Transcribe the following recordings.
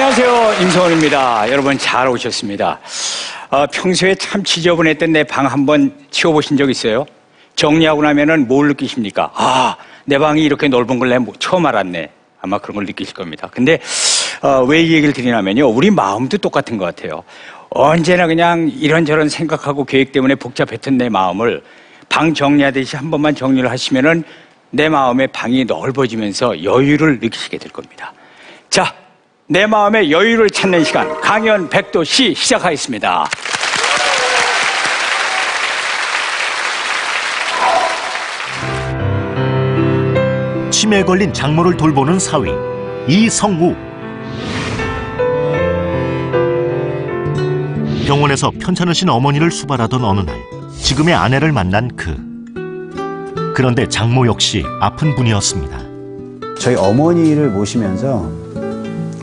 안녕하세요. 임성원입니다. 여러분 잘 오셨습니다. 평소에 참 지저분했던 내 방 한번 치워보신 적 있어요? 정리하고 나면은 뭘 느끼십니까? 아, 내 방이 이렇게 넓은 걸 내가 처음 알았네. 아마 그런 걸 느끼실 겁니다. 근데 왜 이 얘기를 드리냐면요. 우리 마음도 똑같은 것 같아요. 언제나 그냥 이런저런 생각하고 계획 때문에 복잡했던 내 마음을 방 정리하듯이 한 번만 정리를 하시면은 내 마음의 방이 넓어지면서 여유를 느끼시게 될 겁니다. 자, 내 마음의 여유를 찾는 시간, 강연 백도씨 시작하겠습니다. 치매에 걸린 장모를 돌보는 사위 이성우. 병원에서 편찮으신 어머니를 수발하던 어느 날 지금의 아내를 만난 그런데 장모 역시 아픈 분이었습니다. 저희 어머니를 모시면서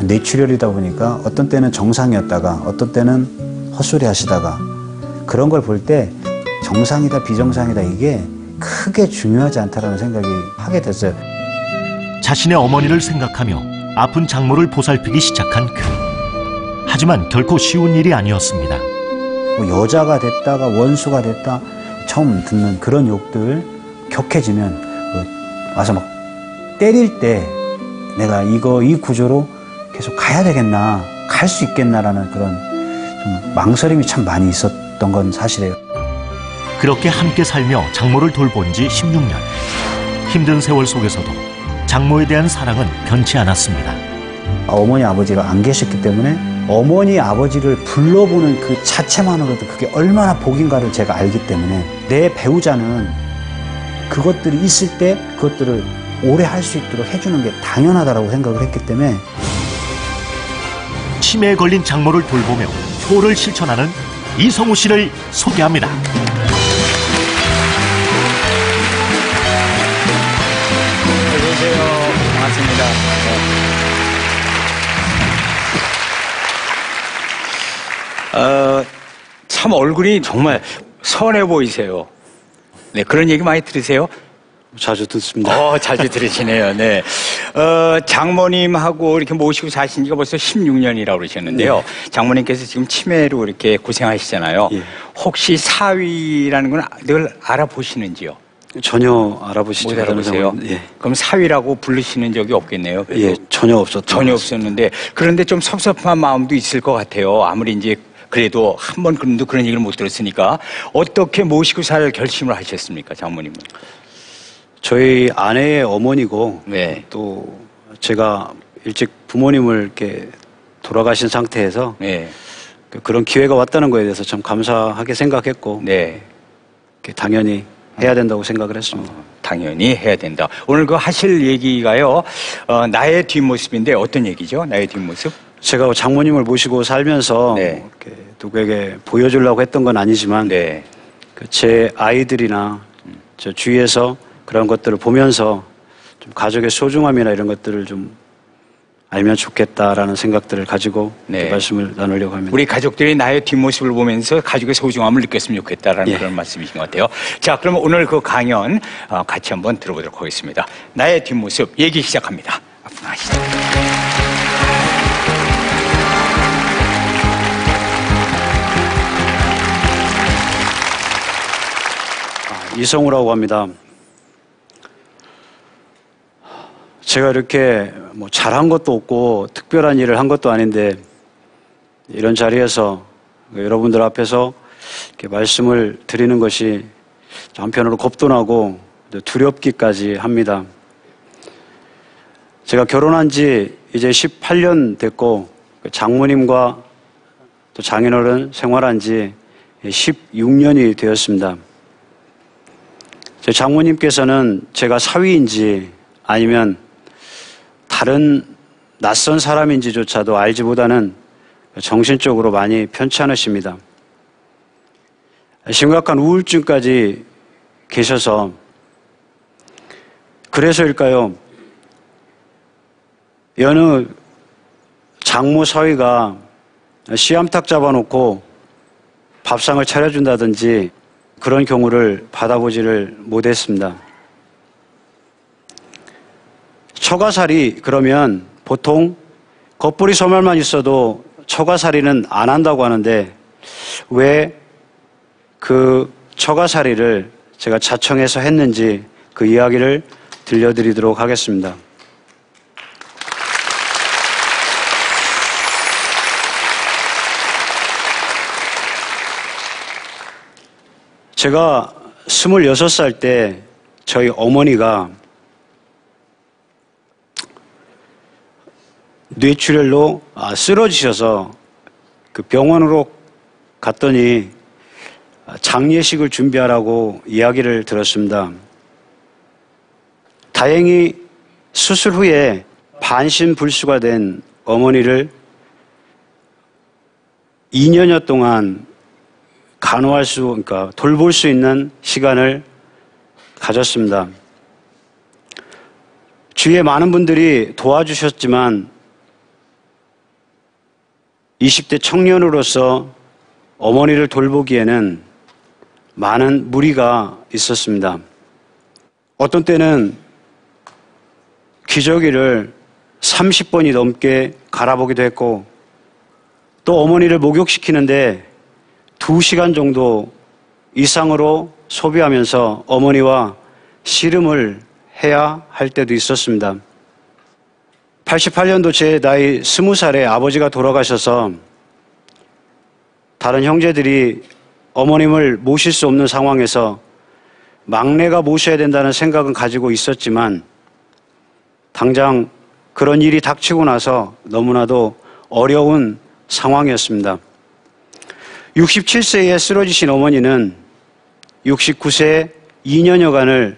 뇌출혈이다 보니까 어떤 때는 정상이었다가 어떤 때는 헛소리 하시다가 그런 걸 볼 때 정상이다 비정상이다 이게 크게 중요하지 않다라는 생각이 하게 됐어요. 자신의 어머니를 생각하며 아픈 장모를 보살피기 시작한 하지만 결코 쉬운 일이 아니었습니다. 뭐 여자가 됐다가 원수가 됐다 처음 듣는 그런 욕들 격해지면 와서 막 때릴 때 내가 이 구조로 계속 가야 되겠나, 갈 수 있겠나라는 그런 좀 망설임이 참 많이 있었던 건 사실이에요. 그렇게 함께 살며 장모를 돌본 지 16년. 힘든 세월 속에서도 장모에 대한 사랑은 변치 않았습니다. 어머니 아버지가 안 계셨기 때문에 어머니 아버지를 불러보는 그 자체만으로도 그게 얼마나 복인가를 제가 알기 때문에 내 배우자는 그것들이 있을 때 그것들을 오래 할 수 있도록 해주는 게 당연하다고 생각을 했기 때문에 치매에 걸린 장모를 돌보며 효를 실천하는 이성우 씨를 소개합니다. 안녕하세요. 반갑습니다. 참 얼굴이 정말 선해 보이세요. 네, 그런 얘기 많이 들으세요? 자주 듣습니다. 자주 들으시네요. 네. 장모님하고 이렇게 모시고 사신 지가 벌써 16년이라고 그러셨는데요. 네. 장모님께서 지금 치매로 이렇게 고생하시잖아요. 예. 혹시 사위라는 건 늘 알아보시는지요? 전혀 알아보시지 못 알아보세요? 예. 그럼 사위라고 부르시는 적이 없겠네요? 예, 전혀 없었는데 그런데 좀 섭섭한 마음도 있을 것 같아요. 아무리 이제 그래도 한 번도 그런 얘기를 못 들었으니까 어떻게 모시고 살 결심을 하셨습니까, 장모님은? 저희 아내의 어머니고 네. 또 제가 일찍 부모님을 이렇게 돌아가신 상태에서 네. 그런 기회가 왔다는 거에 대해서 참 감사하게 생각했고 네. 당연히 해야 된다고 생각을 했습니다. 당연히 해야 된다. 오늘 그 하실 얘기가요. 나의 뒷모습인데 어떤 얘기죠? 나의 뒷모습? 제가 장모님을 모시고 살면서 네. 이렇게 누구에게 보여주려고 했던 건 아니지만 네. 제 아이들이나 저 주위에서 그런 것들을 보면서 좀 가족의 소중함이나 이런 것들을 좀 알면 좋겠다라는 생각들을 가지고 네. 말씀을 나누려고 합니다. 우리 가족들이 나의 뒷모습을 보면서 가족의 소중함을 느꼈으면 좋겠다라는 그런 말씀이신 것 같아요. 자, 그러면 오늘 그 강연 같이 한번 들어보도록 하겠습니다. 나의 뒷모습 얘기 시작합니다. 앞으로 나가시죠. 이성우라고 합니다. 제가 이렇게 뭐 잘한 것도 없고 특별한 일을 한 것도 아닌데 이런 자리에서 여러분들 앞에서 이렇게 말씀을 드리는 것이 한편으로 겁도 나고 두렵기까지 합니다. 제가 결혼한 지 이제 18년 됐고 장모님과 또 장인어른 생활한 지 16년이 되었습니다. 제 장모님께서는 제가 사위인지 아니면 다른 낯선 사람인지조차도 알지보다는 정신적으로 많이 편찮으십니다. 심각한 우울증까지 계셔서 그래서일까요? 여느 장모 사위가 씨암탉 잡아놓고 밥상을 차려준다든지 그런 경우를 받아보지를 못했습니다. 처가살이 그러면 보통 겉보리 소멸만 있어도 처가살이는 안 한다고 하는데 왜 그 처가살이를 제가 자청해서 했는지 그 이야기를 들려드리도록 하겠습니다. 제가 26살 때 저희 어머니가 뇌출혈로 쓰러지셔서 그 병원으로 갔더니 장례식을 준비하라고 이야기를 들었습니다. 다행히 수술 후에 반신불수가 된 어머니를 2년여 동안 그러니까 돌볼 수 있는 시간을 가졌습니다. 주위에 많은 분들이 도와주셨지만 20대 청년으로서 어머니를 돌보기에는 많은 무리가 있었습니다. 어떤 때는 기저귀를 30번이 넘게 갈아보기도 했고 또 어머니를 목욕시키는데 2시간 정도 이상으로 소비하면서 어머니와 씨름을 해야 할 때도 있었습니다. 88년도 제 나이 20살에 아버지가 돌아가셔서 다른 형제들이 어머님을 모실 수 없는 상황에서 막내가 모셔야 된다는 생각은 가지고 있었지만 당장 그런 일이 닥치고 나서 너무나도 어려운 상황이었습니다. 67세에 쓰러지신 어머니는 69세 2년여간을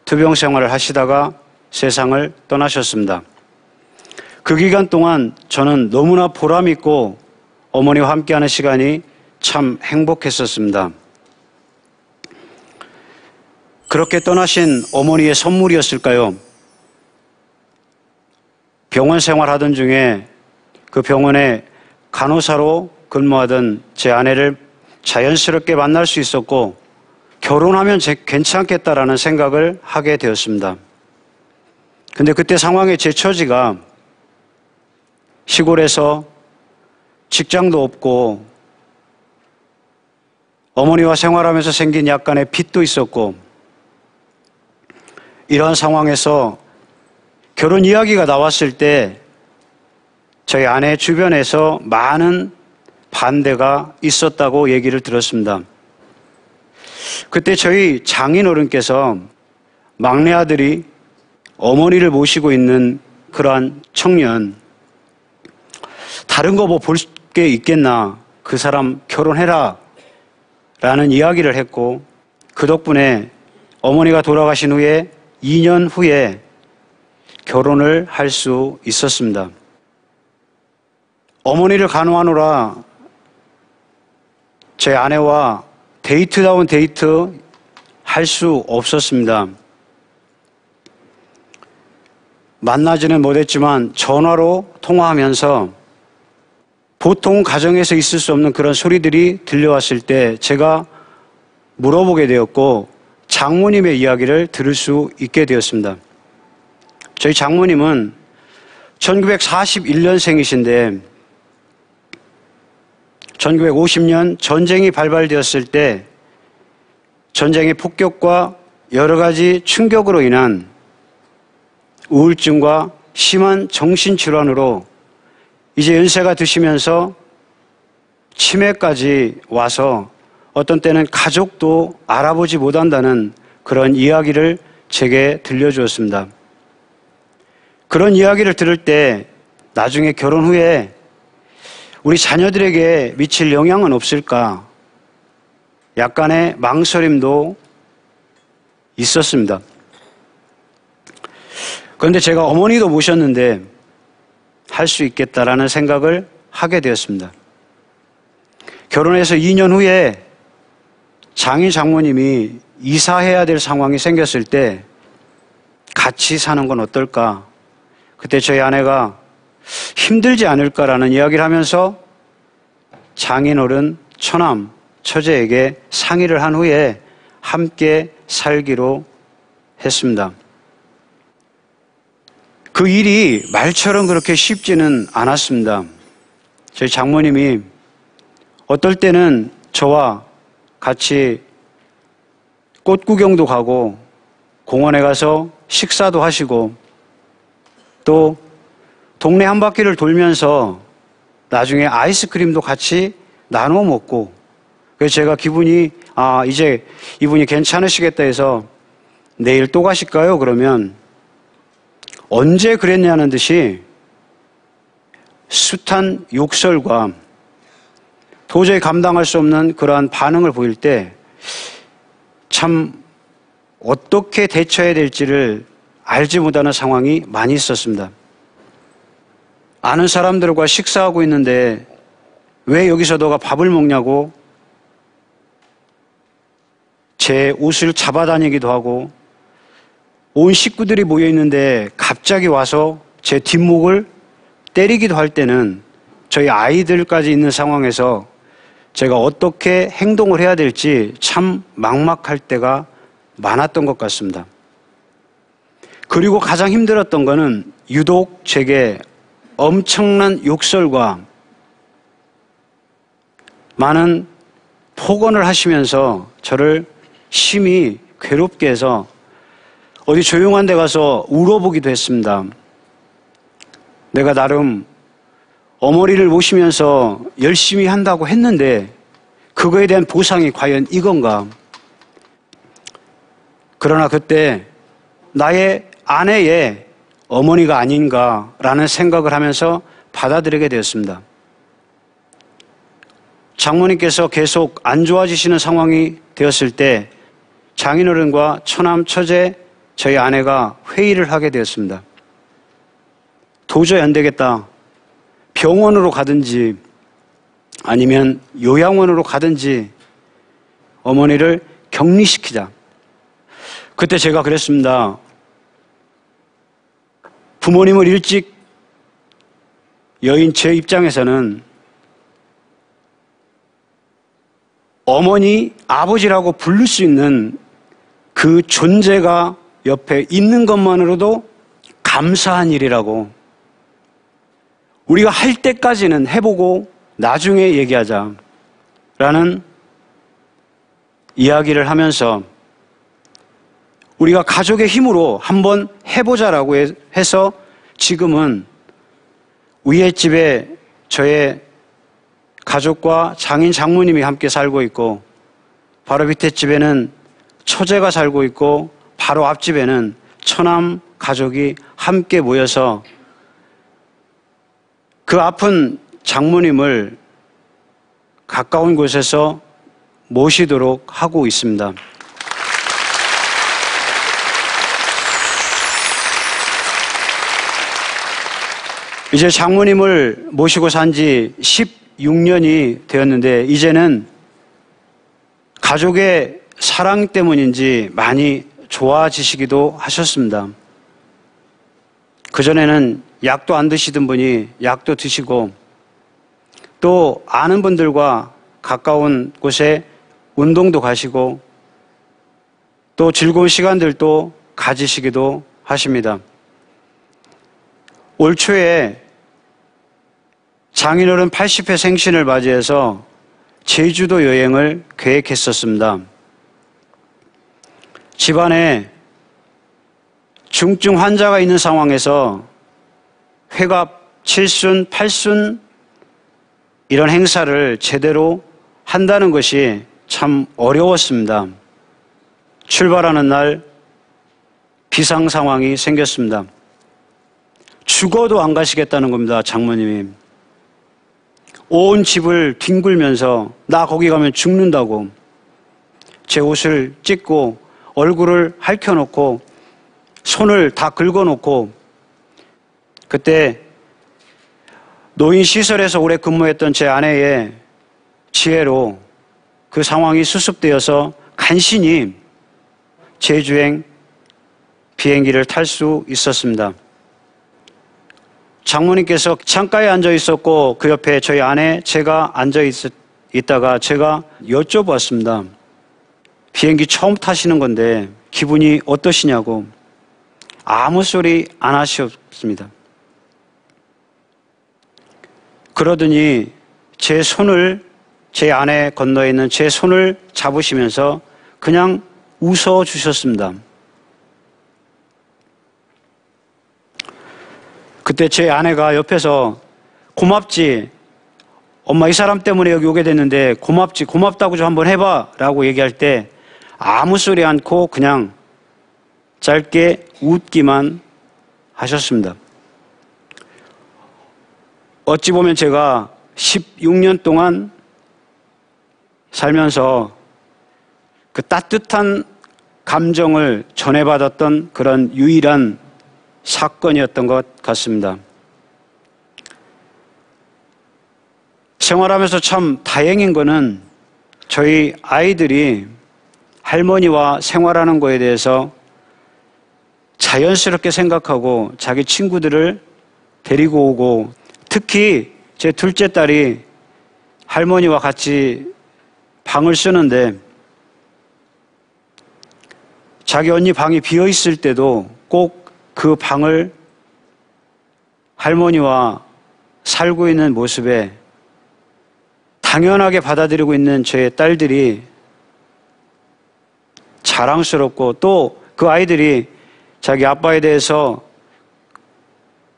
투병 생활을 하시다가 세상을 떠나셨습니다. 그 기간 동안 저는 너무나 보람있고 어머니와 함께하는 시간이 참 행복했었습니다. 그렇게 떠나신 어머니의 선물이었을까요? 병원 생활하던 중에 그 병원에 간호사로 근무하던 제 아내를 자연스럽게 만날 수 있었고 결혼하면 괜찮겠다라는 생각을 하게 되었습니다. 근데 그때 상황에 제 처지가 시골에서 직장도 없고 어머니와 생활하면서 생긴 약간의 빚도 있었고 이러한 상황에서 결혼 이야기가 나왔을 때 저희 아내 주변에서 많은 반대가 있었다고 얘기를 들었습니다. 그때 저희 장인어른께서 막내 아들이 어머니를 모시고 있는 그러한 청년, 다른 거 뭐 볼 게 있겠나, 그 사람 결혼해라 라는 이야기를 했고 그 덕분에 어머니가 돌아가신 후에 2년 후에 결혼을 할 수 있었습니다. 어머니를 간호하느라 제 아내와 데이트다운 데이트 할 수 없었습니다. 만나지는 못했지만 전화로 통화하면서 보통 가정에서 있을 수 없는 그런 소리들이 들려왔을 때 제가 물어보게 되었고 장모님의 이야기를 들을 수 있게 되었습니다. 저희 장모님은 1941년생이신데 1950년 전쟁이 발발되었을 때 전쟁의 폭격과 여러 가지 충격으로 인한 우울증과 심한 정신질환으로 이제 연세가 드시면서 치매까지 와서 어떤 때는 가족도 알아보지 못한다는 그런 이야기를 제게 들려주었습니다. 그런 이야기를 들을 때 나중에 결혼 후에 우리 자녀들에게 미칠 영향은 없을까? 약간의 망설임도 있었습니다. 그런데 제가 어머니도 모셨는데 할 수 있겠다라는 생각을 하게 되었습니다. 결혼해서 2년 후에 장인 장모님이 이사해야 될 상황이 생겼을 때 같이 사는 건 어떨까? 그때 저희 아내가 힘들지 않을까라는 이야기를 하면서 장인어른, 처남, 처제에게 상의를 한 후에 함께 살기로 했습니다. 그 일이 말처럼 그렇게 쉽지는 않았습니다. 저희 장모님이 어떨 때는 저와 같이 꽃 구경도 가고 공원에 가서 식사도 하시고 또 동네 한 바퀴를 돌면서 나중에 아이스크림도 같이 나눠 먹고, 그래서 제가 기분이 이제 이분이 괜찮으시겠다 해서 내일 또 가실까요? 그러면 언제 그랬냐는 듯이 숱한 욕설과 도저히 감당할 수 없는 그러한 반응을 보일 때 참 어떻게 대처해야 될지를 알지 못하는 상황이 많이 있었습니다. 아는 사람들과 식사하고 있는데 왜 여기서 너가 밥을 먹냐고 제 옷을 잡아다니기도 하고, 온 식구들이 모여 있는데 갑자기 와서 제 뒷목을 때리기도 할 때는 저희 아이들까지 있는 상황에서 제가 어떻게 행동을 해야 될지 참 막막할 때가 많았던 것 같습니다. 그리고 가장 힘들었던 거는 유독 제게 엄청난 욕설과 많은 폭언을 하시면서 저를 심히 괴롭게 해서 어디 조용한 데 가서 울어보기도 했습니다. 내가 나름 어머니를 모시면서 열심히 한다고 했는데 그거에 대한 보상이 과연 이건가? 그러나 그때 나의 아내의 어머니가 아닌가라는 생각을 하면서 받아들이게 되었습니다. 장모님께서 계속 안 좋아지시는 상황이 되었을 때 장인어른과 처남, 처제, 저희 아내가 회의를 하게 되었습니다. 도저히 안 되겠다. 병원으로 가든지 아니면 요양원으로 가든지 어머니를 격리시키자. 그때 제가 그랬습니다. 부모님을 일찍 여인 제 입장에서는 어머니, 아버지라고 부를 수 있는 그 존재가 옆에 있는 것만으로도 감사한 일이라고, 우리가 할 때까지는 해보고 나중에 얘기하자라는 이야기를 하면서 우리가 가족의 힘으로 한번 해보자라고 해서 지금은 위에 집에 저의 가족과 장인 장모님이 함께 살고 있고, 바로 밑에 집에는 처제가 살고 있고, 바로 앞집에는 처남 가족이 함께 모여서 그 아픈 장모님을 가까운 곳에서 모시도록 하고 있습니다. 이제 장모님을 모시고 산 지 16년이 되었는데 이제는 가족의 사랑 때문인지 많이 좋아지시기도 하셨습니다. 그전에는 약도 안 드시던 분이 약도 드시고, 또 아는 분들과 가까운 곳에 운동도 가시고, 또 즐거운 시간들도 가지시기도 하십니다. 올 초에 장인어른 80회 생신을 맞이해서 제주도 여행을 계획했었습니다. 집안에 중증 환자가 있는 상황에서 회갑, 칠순, 팔순 이런 행사를 제대로 한다는 것이 참 어려웠습니다. 출발하는 날 비상 상황이 생겼습니다. 죽어도 안 가시겠다는 겁니다, 장모님이. 온 집을 뒹굴면서 나 거기 가면 죽는다고 제 옷을 찢고 얼굴을 핥혀놓고 손을 다 긁어놓고, 그때 노인시설에서 오래 근무했던 제 아내의 지혜로 그 상황이 수습되어서 간신히 제주행 비행기를 탈 수 있었습니다. 장모님께서 창가에 앉아 있었고 그 옆에 저희 아내, 제가 앉아 있다가 제가 여쭤봤습니다. 비행기 처음 타시는 건데 기분이 어떠시냐고. 아무 소리 안 하셨고 싶습니다. 그러더니 제 안에 건너에 있는 제 손을 잡으시면서 그냥 웃어 주셨습니다. 그때 제 아내가 옆에서 고맙지, 엄마 이 사람 때문에 여기 오게 됐는데 고맙지, 고맙다고 좀 한번 해봐 라고 얘기할 때 아무 소리 않고 그냥 짧게 웃기만 하셨습니다. 어찌 보면 제가 16년 동안 살면서 그 따뜻한 감정을 전해받았던 그런 유일한 사건이었던 것 같습니다. 생활하면서 참 다행인 거는 저희 아이들이 할머니와 생활하는 거에 대해서 자연스럽게 생각하고 자기 친구들을 데리고 오고, 특히 제 둘째 딸이 할머니와 같이 방을 쓰는데 자기 언니 방이 비어 있을 때도 꼭 그 방을 할머니와 살고 있는 모습에 당연하게 받아들이고 있는 제 딸들이 자랑스럽고, 또 그 아이들이 자기 아빠에 대해서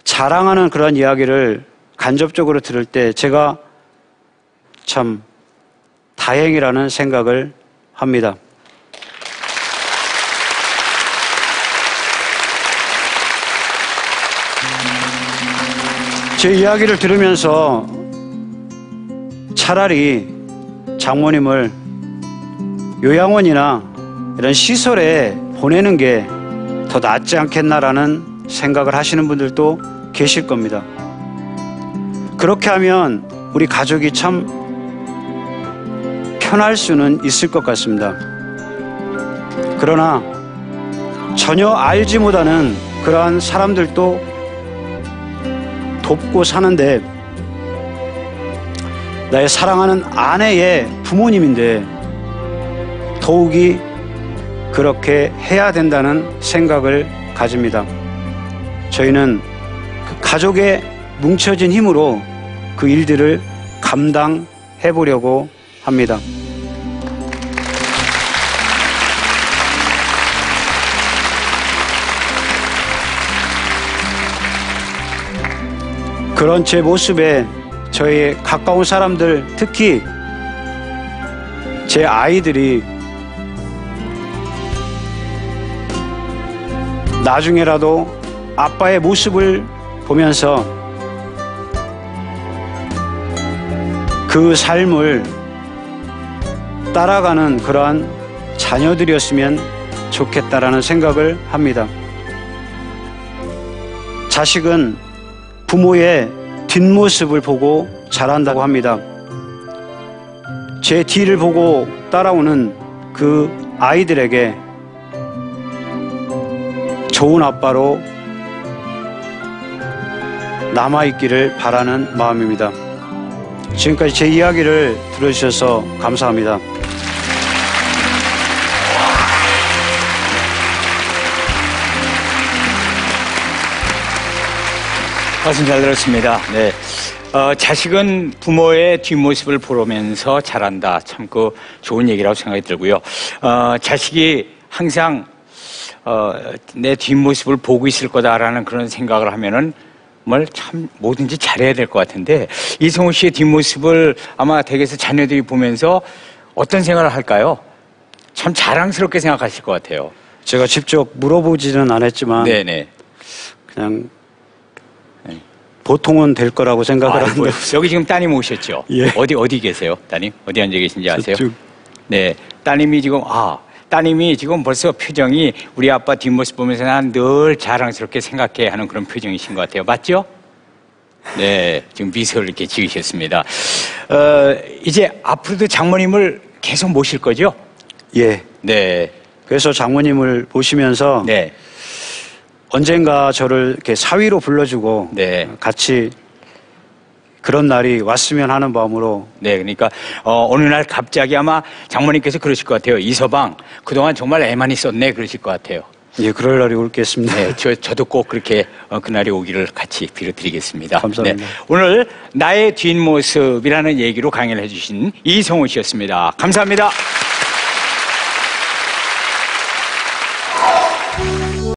자랑하는 그런 이야기를 간접적으로 들을 때 제가 참 다행이라는 생각을 합니다. 제 이야기를 들으면서 차라리 장모님을 요양원이나 이런 시설에 보내는 게 더 낫지 않겠나라는 생각을 하시는 분들도 계실 겁니다. 그렇게 하면 우리 가족이 참 편할 수는 있을 것 같습니다. 그러나 전혀 알지 못하는 그러한 사람들도 돕고 사는데, 나의 사랑하는 아내의 부모님인데 더욱이 그렇게 해야 된다는 생각을 가집니다. 저희는 그 가족의 뭉쳐진 힘으로 그 일들을 감당해 보려고 합니다. 그런 제 모습에 저희 가까운 사람들, 특히 제 아이들이 나중에라도 아빠의 모습을 보면서 그 삶을 따라가는 그러한 자녀들이었으면 좋겠다라는 생각을 합니다. 자식은 부모의 뒷모습을 보고 자란다고 합니다. 제 뒤를 보고 따라오는 그 아이들에게 좋은 아빠로 남아있기를 바라는 마음입니다. 지금까지 제 이야기를 들어주셔서 감사합니다. 말씀 잘 들었습니다. 네. 자식은 부모의 뒷모습을 보면서 자란다. 참 좋은 얘기라고 생각이 들고요. 자식이 항상 내 뒷모습을 보고 있을 거다라는 그런 생각을 하면은 뭘 참 뭐든지 잘해야 될 것 같은데, 이성우 씨의 뒷모습을 아마 댁에서 자녀들이 보면서 어떤 생각을 할까요? 참 자랑스럽게 생각하실 것 같아요. 제가 직접 물어보지는 않았지만 네네. 그냥 보통은 될 거라고 생각을 하는데. 여기 지금 따님 오셨죠? 예. 어디 계세요? 따님? 어디 앉아 계신지 아세요? 저쪽. 네. 따님이 지금 벌써 표정이 우리 아빠 뒷모습 보면서 난 늘 자랑스럽게 생각해 하는 그런 표정이신 것 같아요. 맞죠? 네. 지금 미소를 이렇게 지으셨습니다. 이제 앞으로도 장모님을 계속 모실 거죠? 예. 네. 그래서 장모님을 보시면서 네. 언젠가 저를 이렇게 사위로 불러주고 네. 같이 그런 날이 왔으면 하는 마음으로. 네, 그러니까 어느 날 갑자기 아마 장모님께서 그러실 것 같아요. 이서방, 그동안 정말 애만 있었네 그러실 것 같아요. 예, 그럴 날이 올겠습니다. 네, 저도 꼭 그렇게 그날이 오기를 같이 빌어드리겠습니다. 감사합니다. 네, 오늘 나의 뒷모습이라는 얘기로 강연을 해주신 이성호 씨였습니다. 감사합니다.